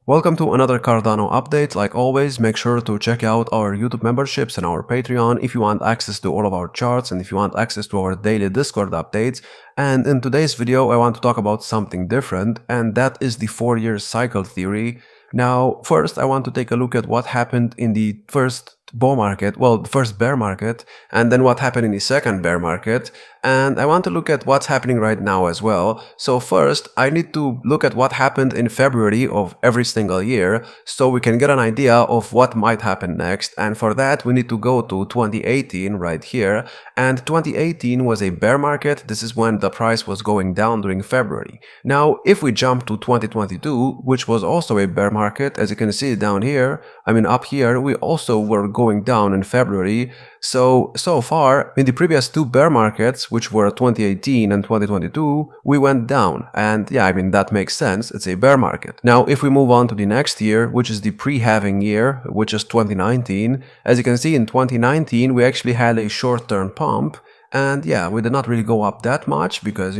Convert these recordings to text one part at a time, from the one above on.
Welcome to another Cardano update. Like always, make sure to check out our YouTube memberships and our Patreon if you want access to all of our charts and if you want access to our daily Discord updates. And in today's video, I want to talk about something different, and that is the 4-year cycle theory. Now, first, I want to take a look at what happened in the first bull market, well, the first bear market, and then what happened in the second bear market. And I want to look at what's happening right now as well. So first, I need to look at what happened in February of every single year so we can get an idea of what might happen next. And for that, we need to go to 2018 right here. And 2018 was a bear market. This is when the price was going down during February. Now, if we jump to 2022, which was also a bear market, as you can see down here, up here, we also were going down in February. So far, in the previous two bear markets, which were 2018 and 2022, we went down. And yeah, that makes sense. It's a bear market. Now, if we move on to the next year, which is the pre-halving year, which is 2019, as you can see in 2019, we actually had a short-term pump. And yeah, we did not really go up that much because,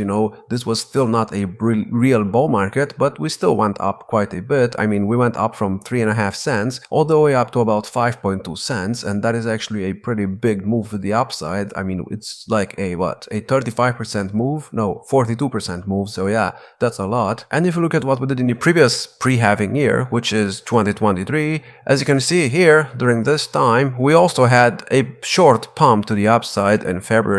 this was still not a real bull market, but we still went up quite a bit. We went up from 3.5 cents all the way up to about 5.2 cents. And that is actually a pretty big move to the upside. It's like a 35% move? No, 42% move. So yeah, that's a lot. And if you look at what we did in the previous pre-halving year, which is 2023, as you can see here, during this time, we also had a short pump to the upside in February.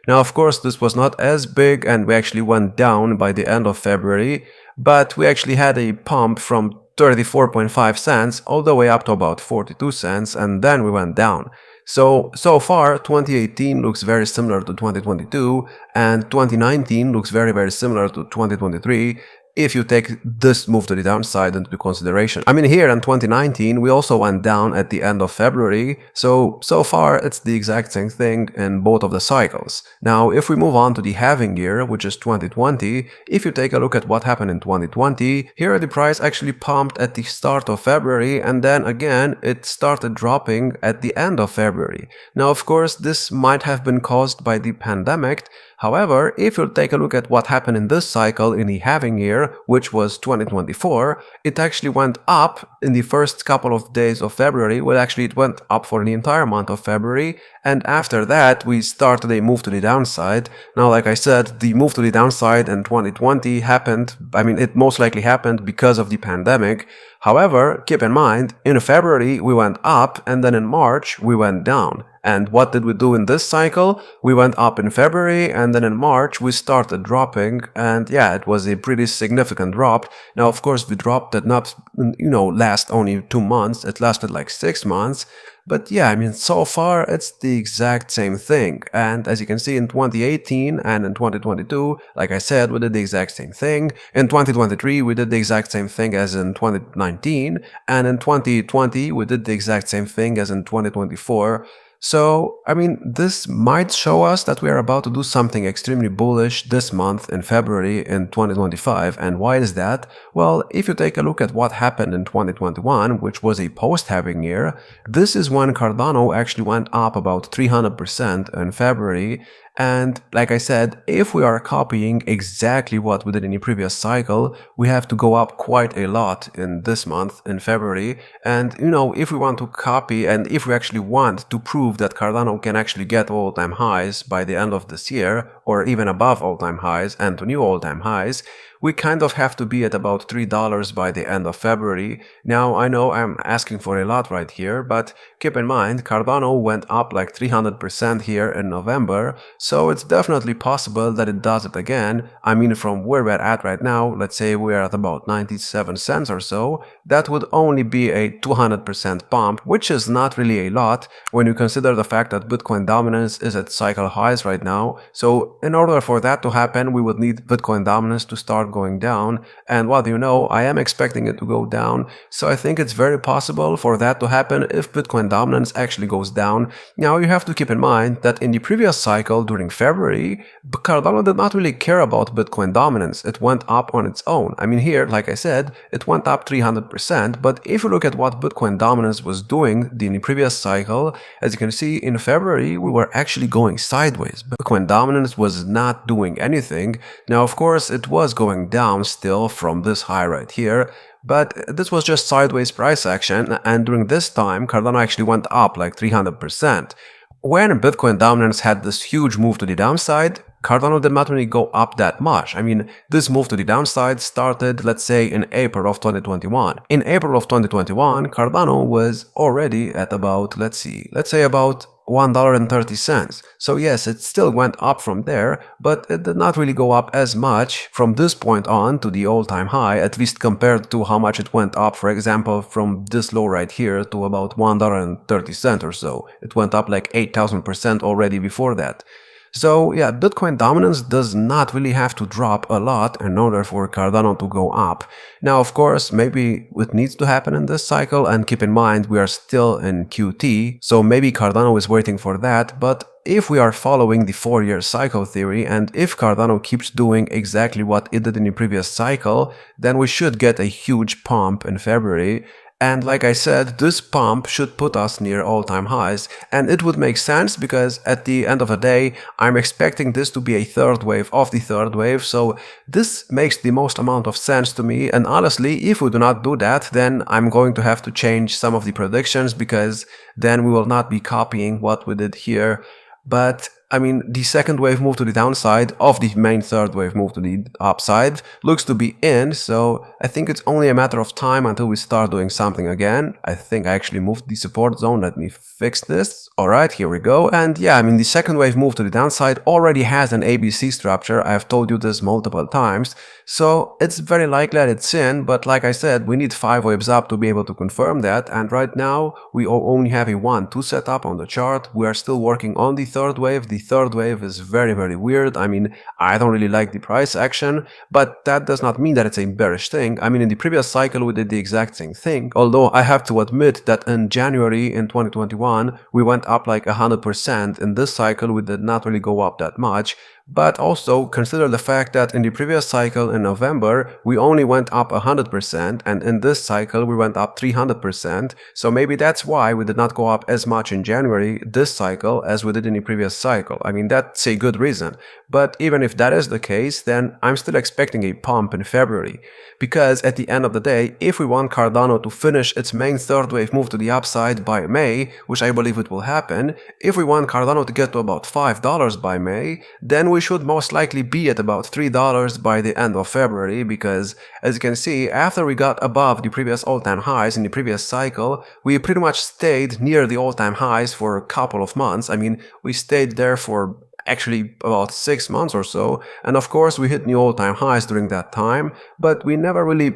Now, of course, this was not as big and we actually went down by the end of February, but we actually had a pump from 34.5 cents all the way up to about 42 cents, and then we went down. So far, 2018 looks very similar to 2022, and 2019 looks very, very similar to 2023. If you take this move to the downside into consideration. Here in 2019, we also went down at the end of February. So far, it's the exact same thing in both of the cycles. Now, if we move on to the halving year, which is 2020, if you take a look at what happened in 2020, here the price actually pumped at the start of February, and then again, it started dropping at the end of February. Now, of course, this might have been caused by the pandemic. However, if you take a look at what happened in this cycle in the halving year, which was 2024, it actually went up in the first couple of days of February. Well, actually, it went up for the entire month of February. And after that, we started a move to the downside. Now, like I said, the move to the downside in 2020 happened. It most likely happened because of the pandemic. However, keep in mind, in February, we went up, and then in March, we went down. And what did we do in this cycle? We went up in February, and then in March we started dropping, and yeah, it was a pretty significant drop. Now, of course, the drop did not, last only 2 months. It lasted like 6 months. But yeah, so far it's the exact same thing. And as you can see in 2018 and in 2022, like I said, we did the exact same thing. In 2023, we did the exact same thing as in 2019. And in 2020, we did the exact same thing as in 2024. So, this might show us that we are about to do something extremely bullish this month in February in 2025. And why is that? Well, if you take a look at what happened in 2021, which was a post-halving year, this is when Cardano actually went up about 300% in February. And like I said, if we are copying exactly what we did in the previous cycle, we have to go up quite a lot in this month, in February. And, if we want to copy and if we actually want to prove that Cardano can actually get all-time highs by the end of this year, or even above all-time highs and to new all-time highs, we kind of have to be at about $3 by the end of February. Now, I know I'm asking for a lot right here, but keep in mind, Cardano went up like 300% here in November, so it's definitely possible that it does it again. From where we're at right now, let's say we're at about 97 cents or so, that would only be a 200% pump, which is not really a lot when you consider the fact that Bitcoin dominance is at cycle highs right now. So in order for that to happen, we would need Bitcoin dominance to start going down, and what I am expecting it to go down, so I think it's very possible for that to happen if Bitcoin dominance actually goes down. Now, you have to keep in mind that in the previous cycle during February, Cardano did not really care about Bitcoin dominance. It went up on its own. Here, like I said, it went up 300%, but if you look at what Bitcoin dominance was doing in the previous cycle, as you can see in February, we were actually going sideways. Bitcoin dominance was not doing anything. Now, of course, it was going going down still from this high right here. But this was just sideways price action, and during this time Cardano actually went up like 300%. When Bitcoin dominance had this huge move to the downside, Cardano did not really go up that much. I mean, this move to the downside started, let's say, in April of 2021. In April of 2021, Cardano was already at about, let's say about $1.30. So yes, it still went up from there, but it did not really go up as much from this point on to the all-time high, at least compared to how much it went up, for example, from this low right here to about $1.30 or so. It went up like 8,000% already before that. So yeah, Bitcoin dominance does not really have to drop a lot in order for Cardano to go up. Now, of course, maybe it needs to happen in this cycle, and keep in mind we are still in QT, so maybe Cardano is waiting for that, but if we are following the 4-year cycle theory, and if Cardano keeps doing exactly what it did in the previous cycle, then we should get a huge pump in February. And like I said, this pump should put us near all-time highs, and it would make sense because at the end of the day, I'm expecting this to be a third wave of the third wave, so this makes the most amount of sense to me. And honestly, if we do not do that, then I'm going to have to change some of the predictions, because then we will not be copying what we did here. But I mean, the second wave move to the downside of the main third wave move to the upside looks to be in, so I think it's only a matter of time until we start doing something again. I think I actually moved the support zone. Let me fix this. Alright, here we go. And yeah, I mean, the second wave move to the downside already has an ABC structure. I have told you this multiple times, so it's very likely that it's in, but like I said, we need 5 waves up to be able to confirm that, and right now we only have a 1-2 setup on the chart. We are still working on the third wave. The third wave is very, very weird. I mean, I don't really like the price action, but that does not mean that it's a bearish thing. I mean, in the previous cycle we did the exact same thing, although I have to admit that in January in 2021 we went up like 100%. In this cycle we did not really go up that much. But also consider the fact that in the previous cycle in November we only went up 100%, and in this cycle we went up 300%, so maybe that's why we did not go up as much in January this cycle as we did in the previous cycle. I mean, that's a good reason. But even if that is the case, then I'm still expecting a pump in February, because at the end of the day, if we want Cardano to finish its main third wave move to the upside by May, which I believe it will happen, if we want Cardano to get to about $5 by May, then we should most likely be at about $3 by the end of February, because as you can see, after we got above the previous all-time highs in the previous cycle, we pretty much stayed near the all-time highs for a couple of months. I mean, we stayed there for actually about 6 months or so, and of course we hit new all-time highs during that time, but we never really,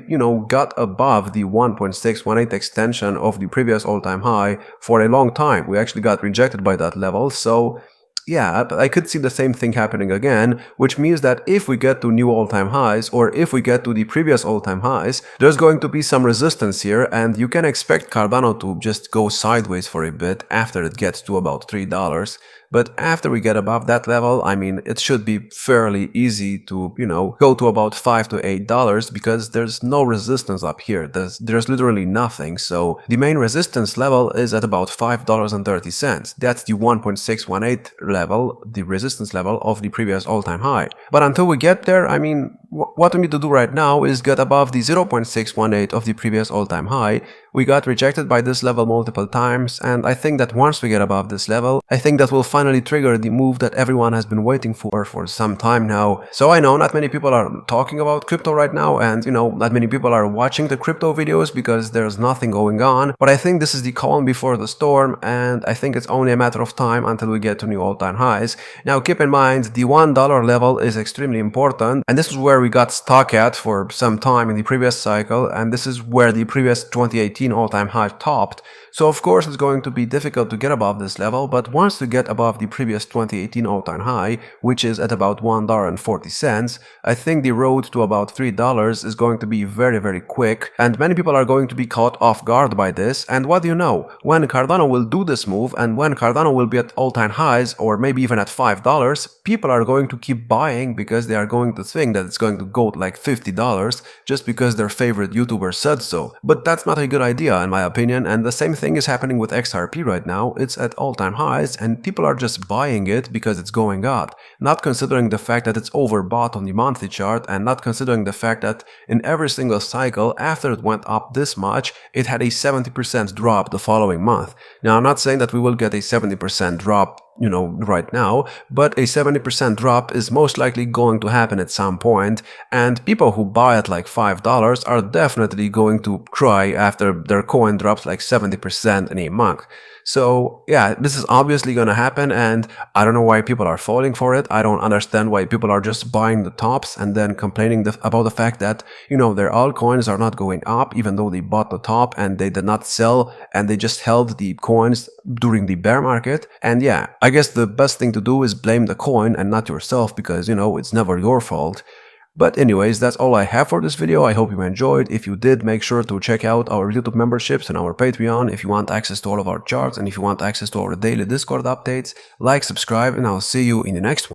got above the 1.618 extension of the previous all-time high for a long time. We actually got rejected by that level, so yeah, but I could see the same thing happening again, which means that if we get to new all-time highs, or if we get to the previous all-time highs, there's going to be some resistance here, and you can expect Cardano to just go sideways for a bit after it gets to about $3. But after we get above that level, I mean, it should be fairly easy to, go to about $5 to $8, because there's no resistance up here. There's literally nothing. So the main resistance level is at about $5.30. That's the 1.618 level, the resistance level of the previous all-time high. But until we get there, I mean, what we need to do right now is get above the 0.618 of the previous all-time high. We got rejected by this level multiple times, and I think that once we get above this level, I think that will finally trigger the move that everyone has been waiting for some time now. So I know not many people are talking about crypto right now, and not many people are watching the crypto videos because there's nothing going on, but I think this is the calm before the storm, and I think it's only a matter of time until we get to new all-time highs. Now keep in mind, the $1 level is extremely important, and this is where we got stuck at for some time in the previous cycle, and this is where the previous 2018 all-time high topped. So of course it's going to be difficult to get above this level, but once you get above the previous 2018 all-time high, which is at about $1.40, I think the road to about $3 is going to be very, very quick, and many people are going to be caught off guard by this. And what do you know? When Cardano will do this move, and when Cardano will be at all-time highs, or maybe even at $5, people are going to keep buying because they are going to think that it's going to go to like $50 just because their favorite YouTuber said so. But that's not a good idea in my opinion, and the same thing is happening with XRP right now. It's at all-time highs and people are just buying it because it's going up, not considering the fact that it's overbought on the monthly chart and not considering the fact that in every single cycle after it went up this much, it had a 70% drop the following month. Now I'm not saying that we will get a 70% drop right now, but a 70% drop is most likely going to happen at some point, and people who buy at like $5 are definitely going to cry after their coin drops like 70% in a month. So yeah, this is obviously gonna happen, and I don't know why people are falling for it. I don't understand why people are just buying the tops and then complaining about the fact that, their altcoins are not going up even though they bought the top and they did not sell and they just held the coins during the bear market. And yeah, I guess the best thing to do is blame the coin and not yourself because, it's never your fault. But anyways, that's all I have for this video. I hope you enjoyed. If you did, make sure to check out our YouTube memberships and our Patreon if you want access to all of our charts and if you want access to our daily Discord updates. Like, subscribe, and I'll see you in the next one.